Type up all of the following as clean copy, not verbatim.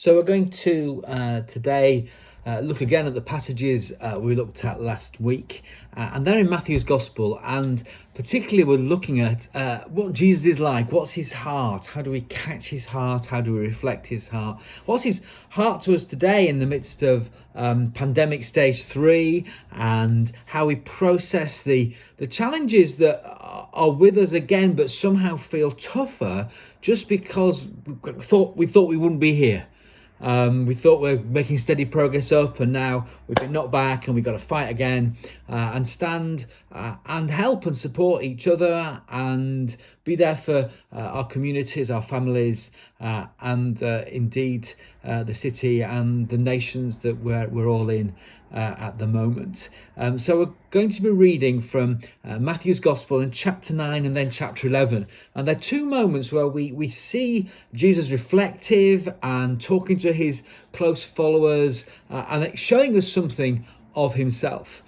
So we're going to today look again at the passages we looked at last week, and they're in Matthew's Gospel, and particularly we're looking at what Jesus is like. What's his heart? How do we catch his heart? How do we reflect his heart? What's his heart to us today in the midst of pandemic stage 3, and how we process the challenges that are with us again, but somehow feel tougher just because we thought we wouldn't be here. We thought we were making steady progress up, and now we've been knocked back and we've got to fight again and stand and help and support each other and be there for our communities, our families, and indeed the city and the nations that we're all in at the moment. So we're going to be reading from Matthew's Gospel in chapter 9 and then chapter 11. And there are two moments where we see Jesus reflective and talking to his close followers and showing us something of himself.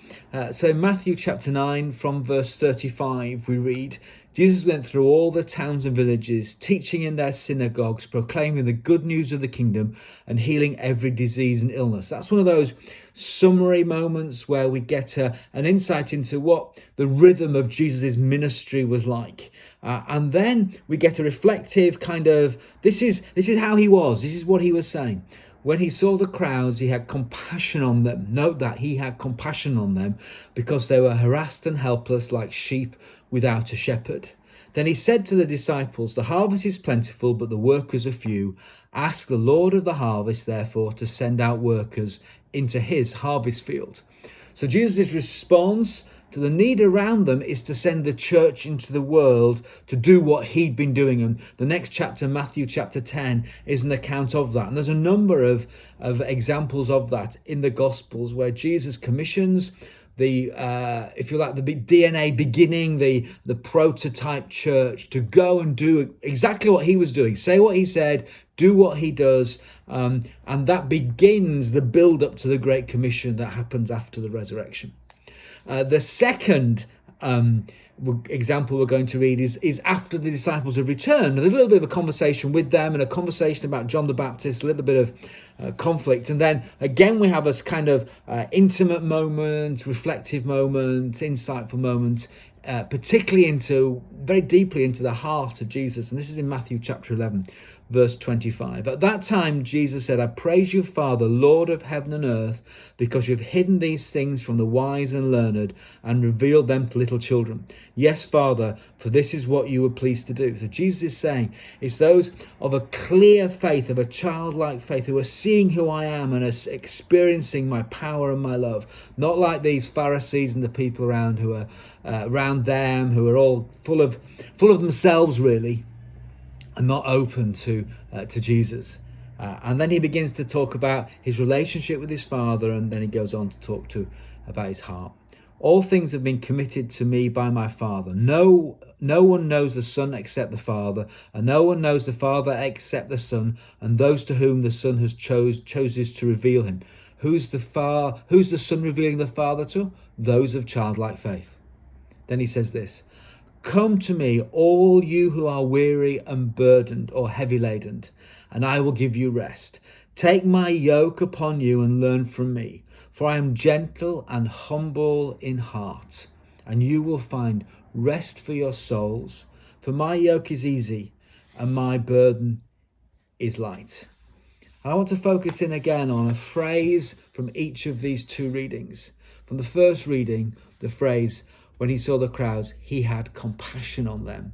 So in Matthew chapter 9 from verse 35 we read, Jesus went through all the towns and villages, teaching in their synagogues, proclaiming the good news of the kingdom and healing every disease and illness. That's one of those summary moments where we get an insight into what the rhythm of Jesus' ministry was like. And then we get a reflective kind of, this is how he was, this is what he was saying. When he saw the crowds, he had compassion on them. Note that he had compassion on them because they were harassed and helpless like sheep without a shepherd. Then he said to the disciples, "The harvest is plentiful, but the workers are few. Ask the Lord of the harvest, therefore, to send out workers into his harvest field." So Jesus' response to the need around them is to send the church into the world to do what he'd been doing. And the next chapter, Matthew chapter 10, is an account of that. And there's a number of examples of that in the Gospels where Jesus commissions the if you like, the DNA beginning, the prototype church to go and do exactly what he was doing, say what he said, do what he does, and that begins the build up to the Great Commission that happens after the resurrection. The second example we're going to read is after the disciples have returned. There's a little bit of a conversation with them and a conversation about John the Baptist, a little bit of conflict. And then again, we have this kind of intimate moment, reflective moment, insightful moment, particularly very deeply into the heart of Jesus. And this is in Matthew chapter 11. Verse 25. At that time, Jesus said, "I praise you, Father, Lord of heaven and earth, because you've hidden these things from the wise and learned and revealed them to little children. Yes, Father, for this is what you were pleased to do." So Jesus is saying it's those of a clear faith, of a childlike faith, who are seeing who I am and are experiencing my power and my love. Not like these Pharisees and the people around who are around them, who are all full of themselves, really, and not open to Jesus. And then he begins to talk about his relationship with his Father, and then he goes on to talk about his heart. "All things have been committed to me by my Father. No one knows the Son except the Father, and no one knows the Father except the Son, and those to whom the Son has chooses to reveal him." Who's the Son revealing the Father to? Those of childlike faith. Then he says this, "Come to me, all you who are weary and burdened or heavy laden, and I will give you rest. Take my yoke upon you and learn from me, for I am gentle and humble in heart, and you will find rest for your souls. For my yoke is easy and my burden is light." I want to focus in again on a phrase from each of these two readings. From the first reading, the phrase, "When he saw the crowds, he had compassion on them."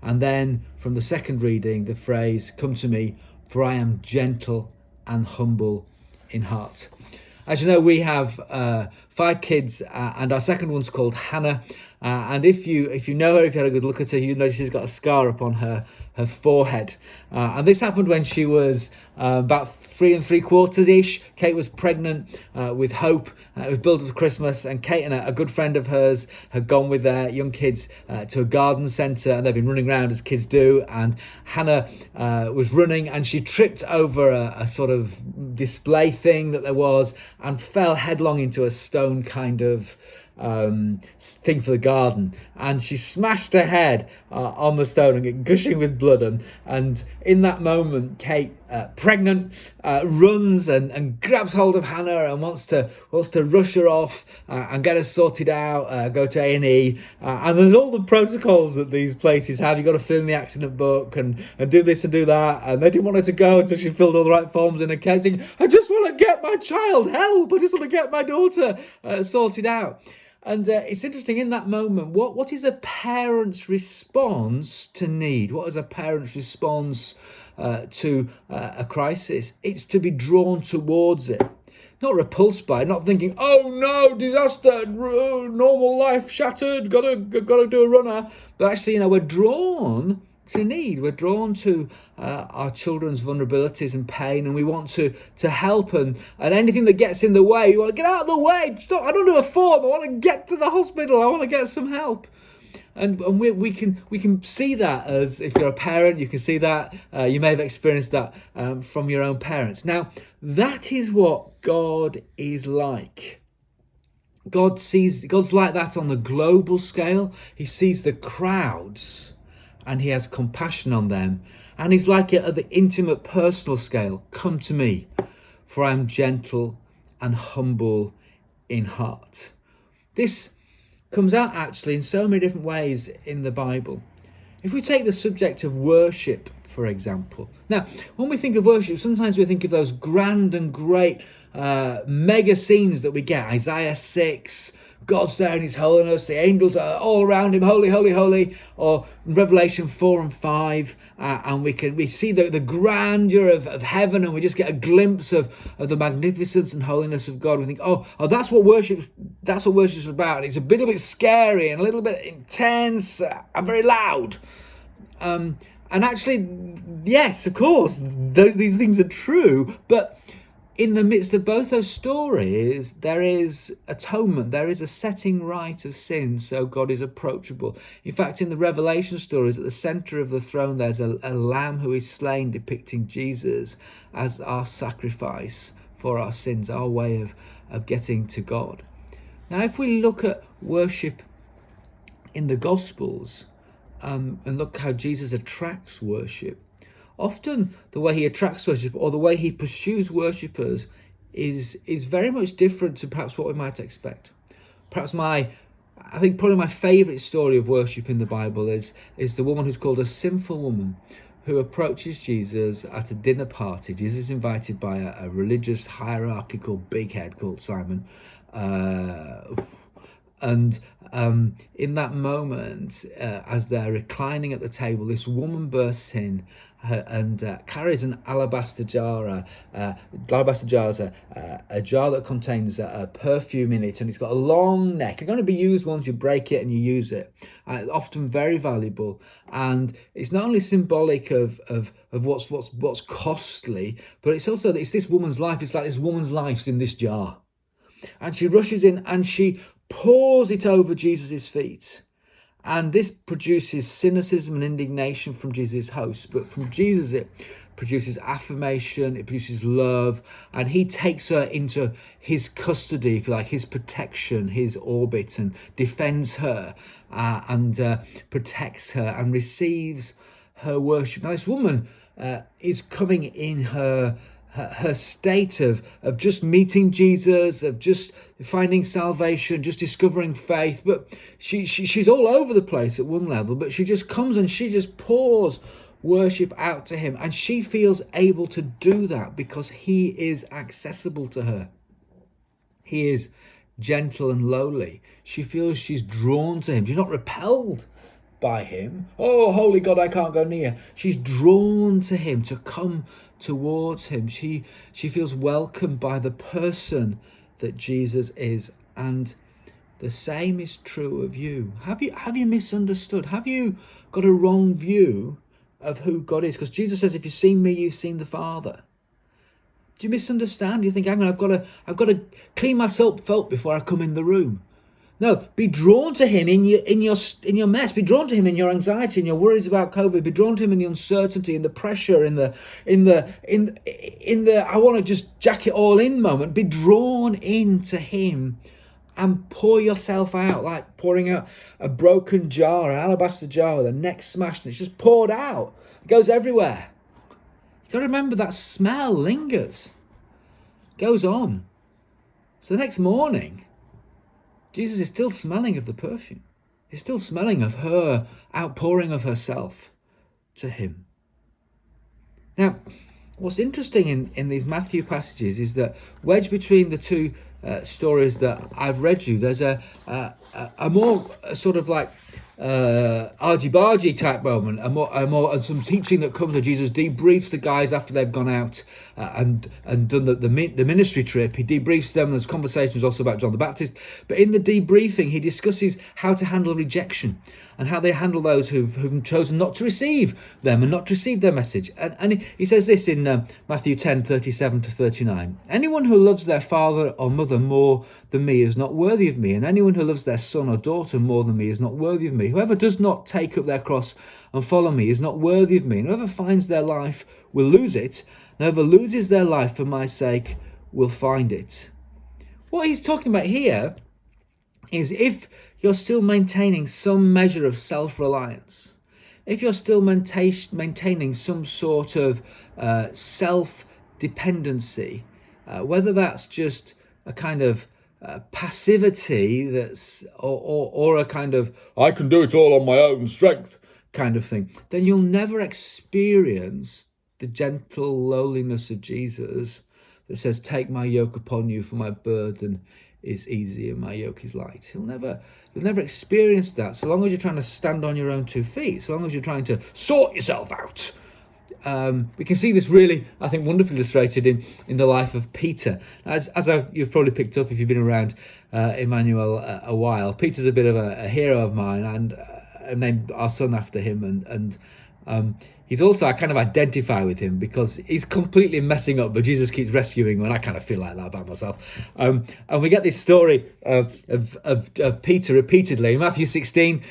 And then from the second reading, the phrase, "Come to me, for I am gentle and humble in heart." As you know, we have 5 kids, and our second one's called Hannah. And if you know her, if you had a good look at her, you know she's got a scar upon her forehead. And this happened when she was about 3 3/4-ish. Kate was pregnant with Hope. It was built up to Christmas, and Kate and a good friend of hers had gone with their young kids to a garden centre, and they've been running around as kids do. And Hannah was running, and she tripped over a sort of display thing that there was, and fell headlong into a stone kind of thing for the garden, and she smashed her head on the stone and get gushing with blood, and in that moment Kate pregnant, runs and grabs hold of Hannah and wants to rush her off and get her sorted out, go to A&E, and there's all the protocols that these places have. You've got to fill in the accident book and do this and do that, and they didn't want her to go until she filled all the right forms in her case, saying, I just want to get my child, help, I just want to get my daughter sorted out. And it's interesting in that moment, what is a parent's response to need? What is a parent's response to a crisis? It's to be drawn towards it, not repulsed by it, not thinking, oh no, disaster, normal life shattered, gotta do a runner. But actually, we're drawn to need. We're drawn to our children's vulnerabilities and pain, and we want to help, and anything that gets in the way, you want to get out of the way. Stop! I don't do a form. I want to get to the hospital. I want to get some help. And we can see that, as if you're a parent, you can see that. You may have experienced that from your own parents. Now, that is what God is like. God's like that on the global scale. He sees the crowds and he has compassion on them. And he's like it at the intimate, personal scale. Come to me, for I am gentle and humble in heart. This comes out actually in so many different ways in the Bible. If we take the subject of worship, for example. Now, when we think of worship, sometimes we think of those grand and great mega scenes that we get. Isaiah 6, God's there in his holiness, the angels are all around him, holy, holy, holy. Or Revelation 4 and 5, and we see the grandeur of heaven, and we just get a glimpse of the magnificence and holiness of God. We think, oh, that's what worship's about. It's a little bit scary and a little bit intense and very loud. And actually, yes, of course, these things are true, but in the midst of both those stories, there is atonement. There is a setting right of sin, so God is approachable. In fact, in the Revelation stories, at the center of the throne, there's a lamb who is slain, depicting Jesus as our sacrifice for our sins, our way of getting to God. Now, if we look at worship in the Gospels, and look how Jesus attracts worship, often the way he attracts worship, or the way he pursues worshippers, is very much different to perhaps what we might expect. Perhaps I think probably my favourite story of worship in the Bible is the woman who's called a sinful woman, who approaches Jesus at a dinner party. Jesus is invited by a religious, hierarchical big head called Simon. And in that moment, as they're reclining at the table, this woman bursts in and carries an alabaster jar. Alabaster jar is a jar that contains a perfume in it, and it's got a long neck. It's going to be used once you break it and you use it. Often very valuable, and it's not only symbolic of what's costly, but it's also that it's this woman's life. It's like this woman's life's in this jar, and she rushes in and she pours it over Jesus' feet. And this produces cynicism and indignation from Jesus' host, but from Jesus it produces affirmation, it produces love, and he takes her into his custody, if you like, his protection, his orbit, and defends her and protects her and receives her worship. Now this woman is coming in her state of just meeting Jesus, of just finding salvation, just discovering faith. But she's all over the place at one level, but she just comes and she just pours worship out to him. And she feels able to do that because he is accessible to her. He is gentle and lowly. She feels she's drawn to him. She's not repelled by him. Oh, holy God, I can't go near. She's drawn to him, to come towards him. She feels welcomed by the person that Jesus is. And the same is true of you. Have you misunderstood? Have you got a wrong view of who God is? Because Jesus says, if you've seen me, you've seen the Father. Do you misunderstand? You think, hang on, I've got to clean myself felt before I come in the room. No, be drawn to him in your mess. Be drawn to him in your anxiety, in your worries about COVID. Be drawn to him in the uncertainty, in the pressure, in the I want to just jack it all in moment. Be drawn into him and pour yourself out, like pouring out a broken jar, an alabaster jar with a neck smashed, and it's just poured out. It goes everywhere. You've got to remember that smell lingers, goes on. So the next morning, Jesus is still smelling of the perfume. He's still smelling of her outpouring of herself to him. Now, what's interesting in these Matthew passages is that wedged between the two stories that I've read you, there's a more sort of like argy-bargy type moment, and some teaching that comes as Jesus debriefs the guys after they've gone out and done the ministry trip. He debriefs them. There's conversations also about John the Baptist, but in the debriefing he discusses how to handle rejection and how they handle those who've chosen not to receive them and not to receive their message. And he says this in Matthew 10:37-39. Anyone who loves their father or mother more than me is not worthy of me, and anyone who loves their son or daughter more than me is not worthy of me. Whoever does not take up their cross and follow me is not worthy of me, and whoever finds their life will lose it, and whoever loses their life for my sake will find it. What he's talking about here is if you're still maintaining some measure of self-reliance, if you're still maintaining some sort of self-dependency, whether that's just a kind of passivity that's or a kind of I can do it all on my own strength kind of thing, then you'll never experience the gentle lowliness of Jesus that says, take my yoke upon you, for my burden is easy and my yoke is light. You'll never experience that so long as you're trying to stand on your own 2 feet, so long as you're trying to sort yourself out. We can see this really, I think, wonderfully illustrated in the life of Peter. As you've probably picked up if you've been around Emmanuel a while, Peter's a bit of a hero of mine, and named our son after him, and he's also, I kind of identify with him because he's completely messing up, but Jesus keeps rescuing him, and I kind of feel like that about myself. And we get this story of Peter repeatedly. In Matthew 16,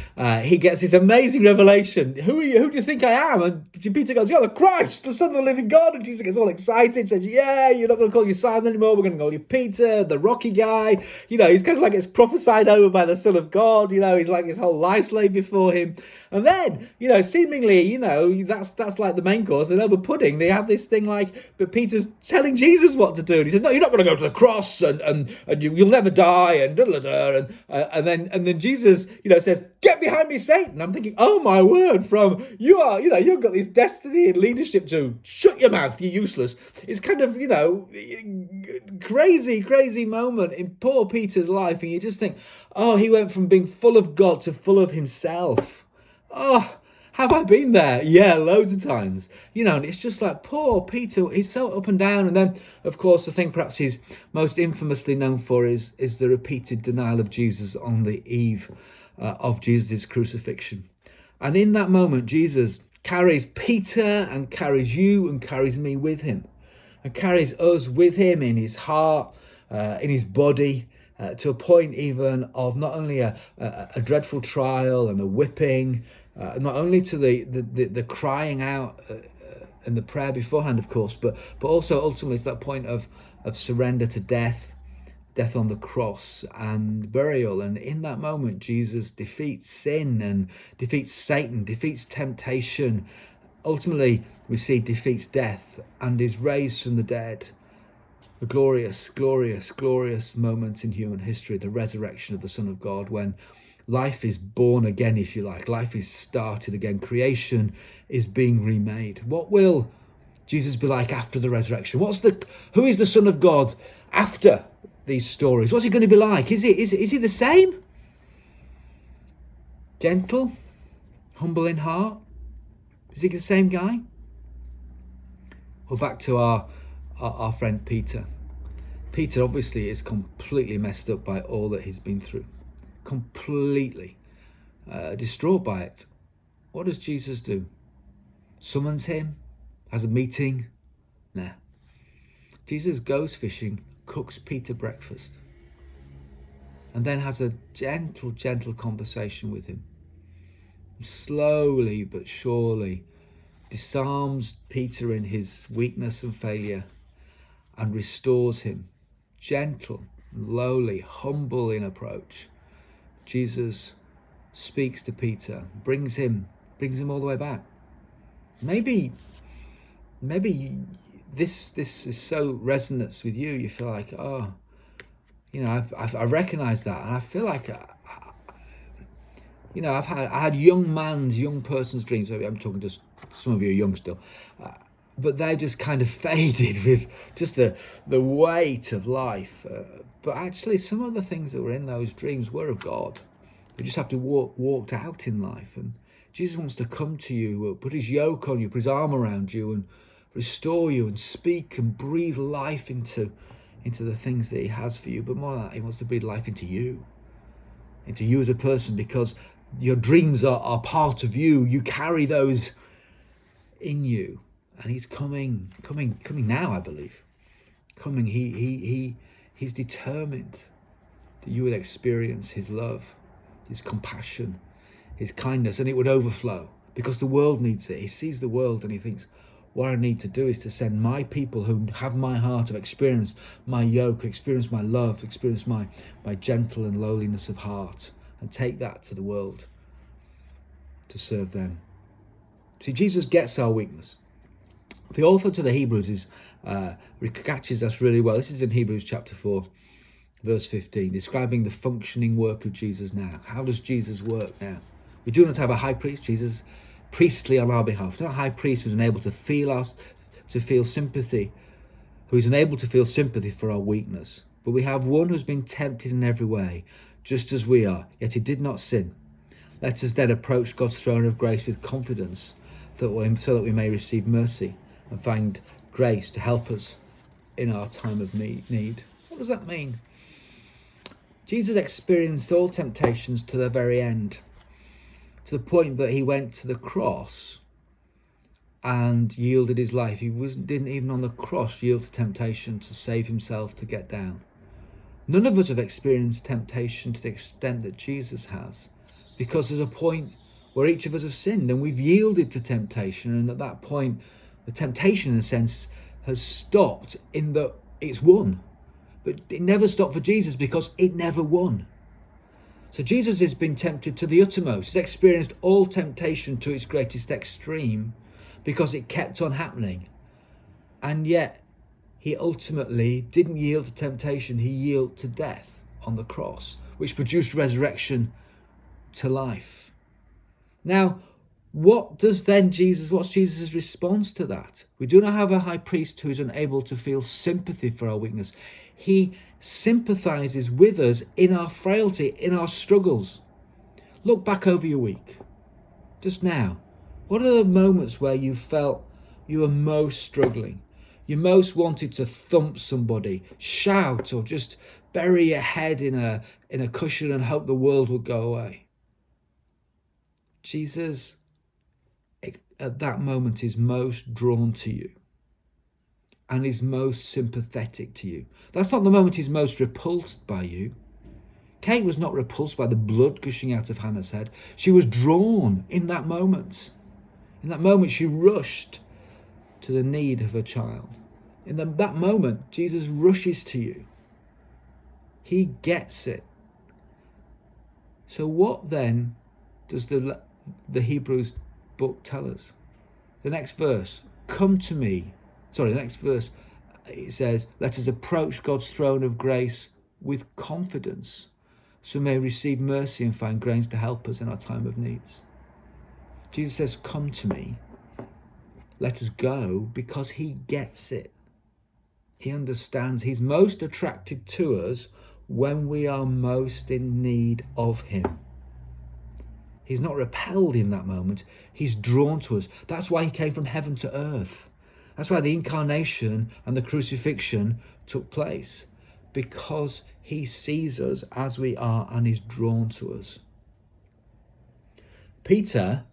he gets this amazing revelation. Who are you? Who do you think I am? And Peter goes, you're the Christ, the Son of the living God. And Jesus gets all excited, says, yeah, you're not going to call you Simon anymore. We're going to call you Peter, the rocky guy. You know, he's kind of like it's prophesied over by the Son of God. You know, he's like his whole life's laid before him. And then, you know, seemingly, you know, that's like the main course. And over pudding, they have this thing like, but Peter's telling Jesus what to do. And he says, no, you're not going to go to the cross, and you'll never die, and and then Jesus, you know, says, get behind me, Satan. I'm thinking, oh my word, from you are, you know, you've got this destiny and leadership to shut your mouth, you're useless. It's kind of, you know, crazy moment in poor Peter's life. And you just think, oh, he went from being full of God to full of himself. Oh, have I been there? Yeah, loads of times. You know, and it's just like, poor Peter, he's so up and down. And then, of course, the thing perhaps he's most infamously known for is the repeated denial of Jesus on the eve of Jesus' crucifixion. And in that moment, Jesus carries Peter and carries you and carries me with him, and carries us with him in his heart, in his body, to a point even of not only a dreadful trial and a whipping, not only to the crying out and the prayer beforehand, of course, but also ultimately to that point of surrender to death on the cross and burial. And in that moment, Jesus defeats sin and defeats Satan, defeats temptation. Ultimately, we see defeats death and is raised from the dead. A glorious moment in human history, the resurrection of the Son of God, when life is born again, if you like. Life is started again. Creation is being remade. What will Jesus be like after the resurrection? Who is the Son of God after these stories? What's he going to be like? Is he the same? Gentle, humble in heart? Is he the same guy? Well, back to our friend Peter. Peter obviously is completely messed up by all that he's been through. Completely distraught by it. What does Jesus do? Summons him? Has a meeting? Nah. Jesus goes fishing, cooks Peter breakfast, and then has a gentle conversation with him. Slowly but surely disarms Peter in his weakness and failure and restores him. Gentle, lowly, humble in approach. Jesus speaks to Peter, brings him all the way back. Maybe maybe this is so resonates with you. You feel like, oh, I recognize that, and I feel like, I had young person's dreams. I'm talking to some of you are young still, but they just kind of faded with just the weight of life. But actually, some of the things that were in those dreams were of God. We just have to walked out in life, and Jesus wants to come to you, put his yoke on you, put his arm around you, and restore you, and speak and breathe life into the things that he has for you. But more than that, he wants to breathe life into you as a person, because your dreams are part of you. You carry those in you, and he's coming now, I believe. He's determined that you will experience his love, his compassion, his kindness, and it would overflow, because the world needs it. He sees the world and he thinks, what I need to do is to send my people who have my heart, have experienced my yoke, experienced my love, experienced my gentle and lowliness of heart, and take that to the world to serve them. See, Jesus gets our weakness. The author to the Hebrews catches us really well. This is in Hebrews chapter 4, verse 15, describing the functioning work of Jesus now. How does Jesus work now? We do not have a high priest, Jesus, priestly on our behalf. Not a high priest who's unable to feel sympathy, who's unable to feel sympathy for our weakness. But we have one who's been tempted in every way, just as we are, yet he did not sin. Let us then approach God's throne of grace with confidence, so that we may receive mercy and find grace to help us in our time of need. What does that mean? Jesus experienced all temptations to the very end, to the point that he went to the cross and yielded his life. He didn't even on the cross yield to temptation to save himself, to get down. None of us have experienced temptation to the extent that Jesus has, because there's a point where each of us have sinned and we've yielded to temptation, and at that point the temptation, in a sense, has stopped in that it's won. But it never stopped for Jesus, because it never won. So Jesus has been tempted to the uttermost. He's experienced all temptation to its greatest extreme, because it kept on happening. And yet he ultimately didn't yield to temptation. He yielded to death on the cross, which produced resurrection to life. Now, what's Jesus' response to that? We do not have a high priest who is unable to feel sympathy for our weakness. He sympathizes with us in our frailty, in our struggles. Look back over your week, just now. What are the moments where you felt you were most struggling? You most wanted to thump somebody, shout, or just bury your head in a cushion and hope the world would go away? Jesus, at that moment, is most drawn to you and is most sympathetic to you. That's not the moment he's most repulsed by you. Kate was not repulsed by the blood gushing out of Hannah's head. She was drawn in that moment. In that moment, she rushed to the need of her child. In that moment, Jesus rushes to you. He gets it. So what then does the Hebrews book tell us? The next verse, it says, let us approach God's throne of grace with confidence, so we may receive mercy and find grace to help us in our time of needs. Jesus says, come to me. Let us go, because he gets it. He understands. He's most attracted to us when we are most in need of him. He's not repelled in that moment. He's drawn to us. That's why he came from heaven to earth. That's why the incarnation and the crucifixion took place, because he sees us as we are and is drawn to us. Peter,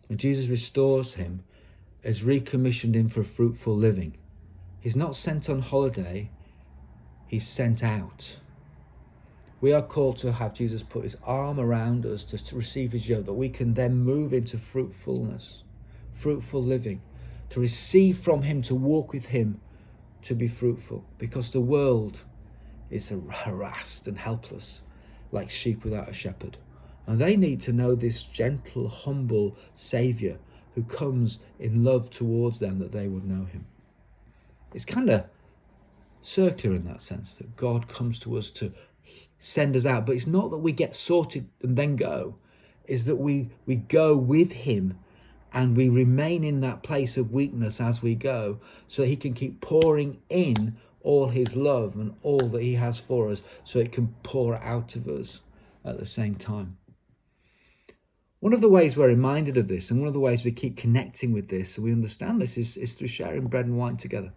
when Jesus restores him, has recommissioned him for fruitful living. He's not sent on holiday, he's sent out. We are called to have Jesus put his arm around us to receive his yoke, that we can then move into fruitfulness, fruitful living, to receive from him, to walk with him, to be fruitful, because the world is harassed and helpless, like sheep without a shepherd. And they need to know this gentle, humble Saviour who comes in love towards them, that they would know him. It's kind of circular in that sense, that God comes to us to send us out. But it's not that we get sorted and then go. It's that we go with him, and we remain in that place of weakness as we go, so that he can keep pouring in all his love and all that he has for us, so it can pour out of us at the same time. One of the ways we're reminded of this, and one of the ways we keep connecting with this, so we understand this, is through sharing bread and wine together.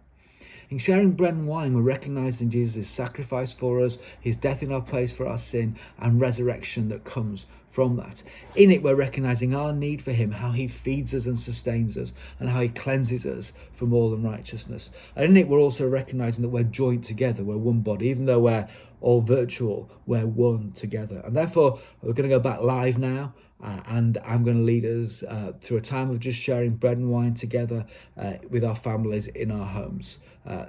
In sharing bread and wine, we're recognizing Jesus' sacrifice for us, his death in our place for our sin, and resurrection that comes from that. In it, we're recognizing our need for him, how he feeds us and sustains us, and how he cleanses us from all unrighteousness. And in it, we're also recognizing that we're joined together, we're one body. Even though we're all virtual, we're one together. And therefore, we're going to go back live now. And I'm going to lead us through a time of just sharing bread and wine together with our families in our homes.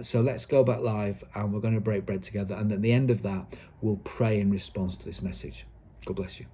So let's go back live, and we're going to break bread together. And at the end of that, we'll pray in response to this message. God bless you.